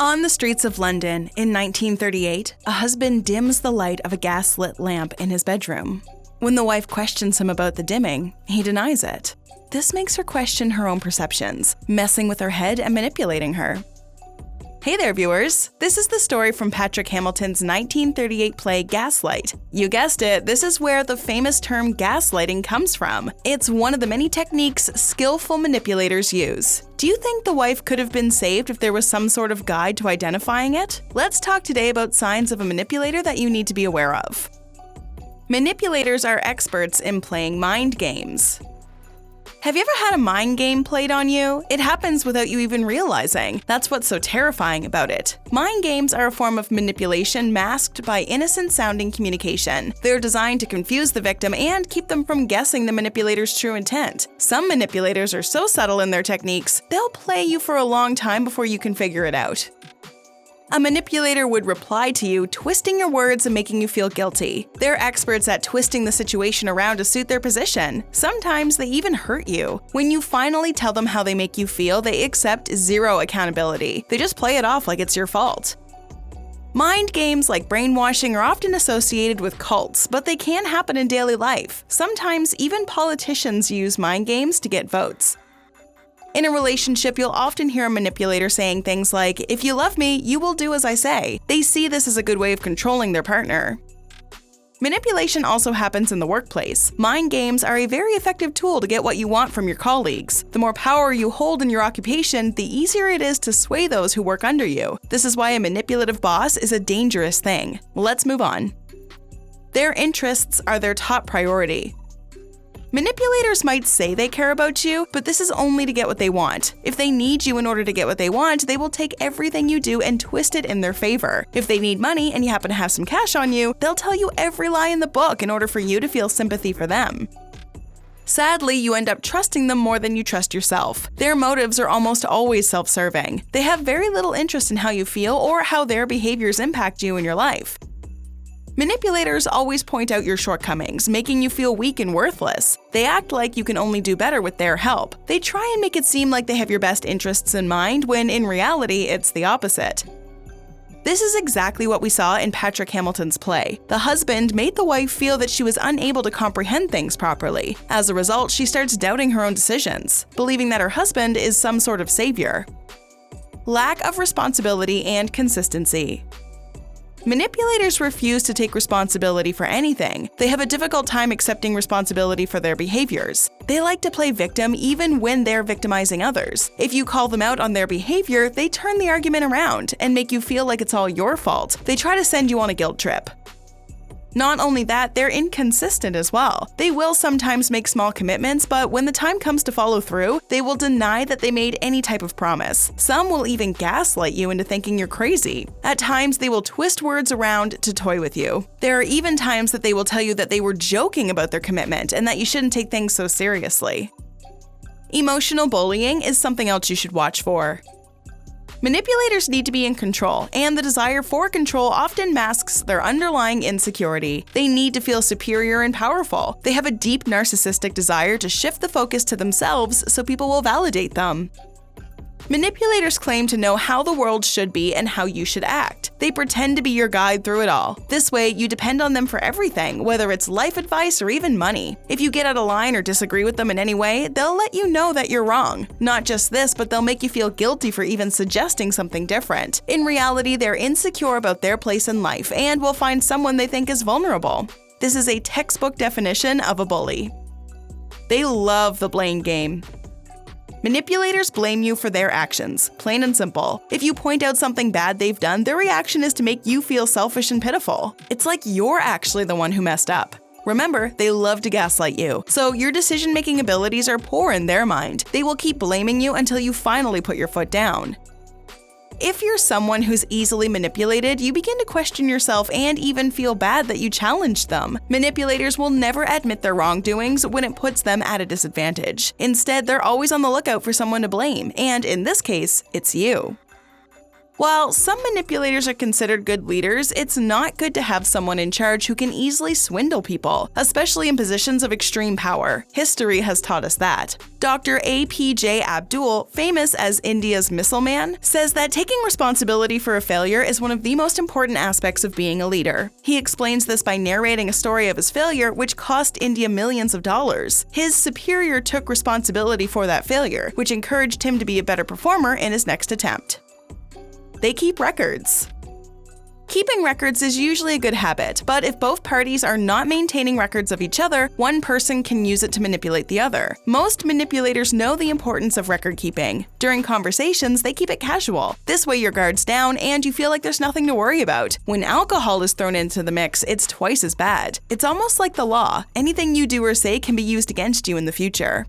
On the streets of London in 1938, a husband dims the light of a gas-lit lamp in his bedroom. When the wife questions him about the dimming, he denies it. This makes her question her own perceptions, messing with her head and manipulating her. Hey there, viewers! This is the story from Patrick Hamilton's 1938 play Gaslight. You guessed it, this is where the famous term gaslighting comes from. It's one of the many techniques skillful manipulators use. Do you think the wife could have been saved if there was some sort of guide to identifying it? Let's talk today about signs of a manipulator that you need to be aware of. Manipulators are experts in playing mind games. Have you ever had a mind game played on you? It happens without you even realizing. That's what's so terrifying about it. Mind games are a form of manipulation masked by innocent-sounding communication. They're designed to confuse the victim and keep them from guessing the manipulator's true intent. Some manipulators are so subtle in their techniques, they'll play you for a long time before you can figure it out. A manipulator would reply to you, twisting your words and making you feel guilty. They're experts at twisting the situation around to suit their position. Sometimes they even hurt you. When you finally tell them how they make you feel, they accept zero accountability. They just play it off like it's your fault. Mind games like brainwashing are often associated with cults, but they can happen in daily life. Sometimes even politicians use mind games to get votes. In a relationship, you'll often hear a manipulator saying things like, "If you love me, you will do as I say." They see this as a good way of controlling their partner. Manipulation also happens in the workplace. Mind games are a very effective tool to get what you want from your colleagues. The more power you hold in your occupation, the easier it is to sway those who work under you. This is why a manipulative boss is a dangerous thing. Let's move on. Their interests are their top priority. Manipulators might say they care about you, but this is only to get what they want. If they need you in order to get what they want, they will take everything you do and twist it in their favor. If they need money and you happen to have some cash on you, they'll tell you every lie in the book in order for you to feel sympathy for them. Sadly, you end up trusting them more than you trust yourself. Their motives are almost always self-serving. They have very little interest in how you feel or how their behaviors impact you in your life. Manipulators always point out your shortcomings, making you feel weak and worthless. They act like you can only do better with their help. They try and make it seem like they have your best interests in mind, when in reality, it's the opposite. This is exactly what we saw in Patrick Hamilton's play. The husband made the wife feel that she was unable to comprehend things properly. As a result, she starts doubting her own decisions, believing that her husband is some sort of savior. Lack of responsibility and consistency. Manipulators refuse to take responsibility for anything. They have a difficult time accepting responsibility for their behaviors. They like to play victim even when they're victimizing others. If you call them out on their behavior, they turn the argument around and make you feel like it's all your fault. They try to send you on a guilt trip. Not only that, they're inconsistent as well. They will sometimes make small commitments, but when the time comes to follow through, they will deny that they made any type of promise. Some will even gaslight you into thinking you're crazy. At times, they will twist words around to toy with you. There are even times that they will tell you that they were joking about their commitment and that you shouldn't take things so seriously. Emotional bullying is something else you should watch for. Manipulators need to be in control, and the desire for control often masks their underlying insecurity. They need to feel superior and powerful. They have a deep narcissistic desire to shift the focus to themselves so people will validate them. Manipulators claim to know how the world should be and how you should act. They pretend to be your guide through it all. This way, you depend on them for everything, whether it's life advice or even money. If you get out of line or disagree with them in any way, they'll let you know that you're wrong. Not just this, but they'll make you feel guilty for even suggesting something different. In reality, they're insecure about their place in life and will find someone they think is vulnerable. This is a textbook definition of a bully. They love the blame game. Manipulators blame you for their actions, plain and simple. If you point out something bad they've done, their reaction is to make you feel selfish and pitiful. It's like you're actually the one who messed up. Remember, they love to gaslight you, so your decision-making abilities are poor in their mind. They will keep blaming you until you finally put your foot down. If you're someone who's easily manipulated, you begin to question yourself and even feel bad that you challenged them. Manipulators will never admit their wrongdoings when it puts them at a disadvantage. Instead, they're always on the lookout for someone to blame, and in this case, it's you. While some manipulators are considered good leaders, it's not good to have someone in charge who can easily swindle people, especially in positions of extreme power. History has taught us that. Dr. APJ Abdul, famous as India's Missile Man, says that taking responsibility for a failure is one of the most important aspects of being a leader. He explains this by narrating a story of his failure, which cost India millions of dollars. His superior took responsibility for that failure, which encouraged him to be a better performer in his next attempt. They keep records. Keeping records is usually a good habit, but if both parties are not maintaining records of each other, one person can use it to manipulate the other. Most manipulators know the importance of record keeping. During conversations, they keep it casual. This way your guard's down and you feel like there's nothing to worry about. When alcohol is thrown into the mix, it's twice as bad. It's almost like the law. Anything you do or say can be used against you in the future.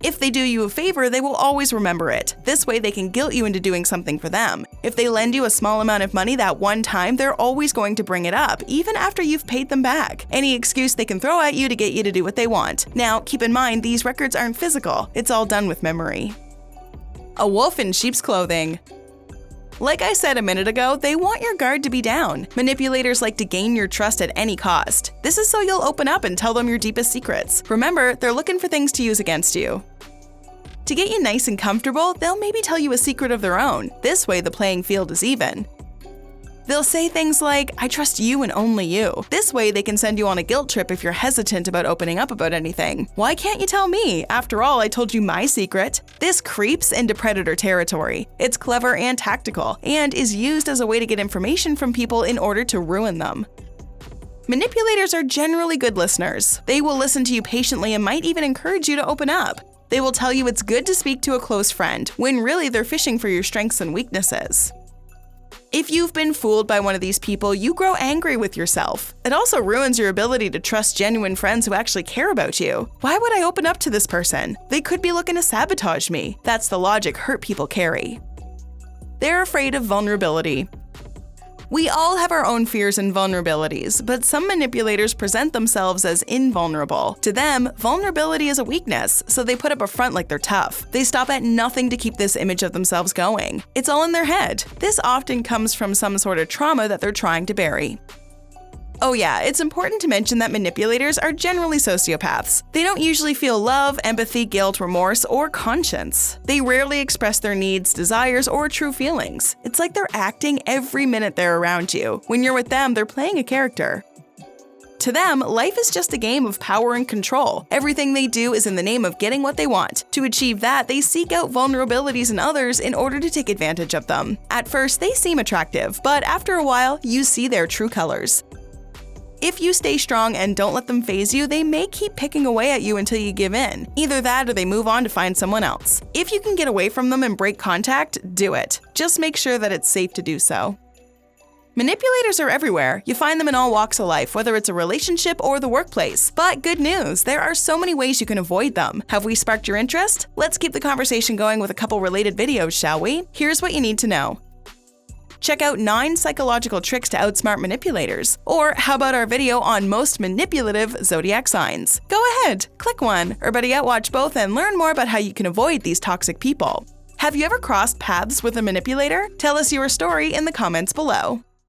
If they do you a favor, they will always remember it. This way they can guilt you into doing something for them. If they lend you a small amount of money that one time, they're always going to bring it up, even after you've paid them back. Any excuse they can throw at you to get you to do what they want. Now, keep in mind, these records aren't physical. It's all done with memory. A wolf in sheep's clothing. Like I said a minute ago, they want your guard to be down. Manipulators like to gain your trust at any cost. This is so you'll open up and tell them your deepest secrets. Remember, they're looking for things to use against you. To get you nice and comfortable, they'll maybe tell you a secret of their own. This way the playing field is even. They'll say things like, "I trust you and only you." This way they can send you on a guilt trip if you're hesitant about opening up about anything. "Why can't you tell me? After all, I told you my secret." This creeps into predator territory. It's clever and tactical, and is used as a way to get information from people in order to ruin them. Manipulators are generally good listeners. They will listen to you patiently and might even encourage you to open up. They will tell you it's good to speak to a close friend, when really they're fishing for your strengths and weaknesses. If you've been fooled by one of these people, you grow angry with yourself. It also ruins your ability to trust genuine friends who actually care about you. Why would I open up to this person? They could be looking to sabotage me. That's the logic hurt people carry. They're afraid of vulnerability. We all have our own fears and vulnerabilities, but some manipulators present themselves as invulnerable. To them, vulnerability is a weakness, so they put up a front like they're tough. They stop at nothing to keep this image of themselves going. It's all in their head. This often comes from some sort of trauma that they're trying to bury. Oh yeah, it's important to mention that manipulators are generally sociopaths. They don't usually feel love, empathy, guilt, remorse, or conscience. They rarely express their needs, desires, or true feelings. It's like they're acting every minute they're around you. When you're with them, they're playing a character. To them, life is just a game of power and control. Everything they do is in the name of getting what they want. To achieve that, they seek out vulnerabilities in others in order to take advantage of them. At first, they seem attractive, but after a while, you see their true colors. If you stay strong and don't let them faze you, they may keep picking away at you until you give in. Either that or they move on to find someone else. If you can get away from them and break contact, do it. Just make sure that it's safe to do so. Manipulators are everywhere. You find them in all walks of life, whether it's a relationship or the workplace. But good news, there are so many ways you can avoid them. Have we sparked your interest? Let's keep the conversation going with a couple related videos, shall we? Here's what you need to know. Check out 9 psychological tricks to outsmart manipulators. Or how about our video on most manipulative zodiac signs? Go ahead, click one, or better yet, watch both and learn more about how you can avoid these toxic people. Have you ever crossed paths with a manipulator? Tell us your story in the comments below.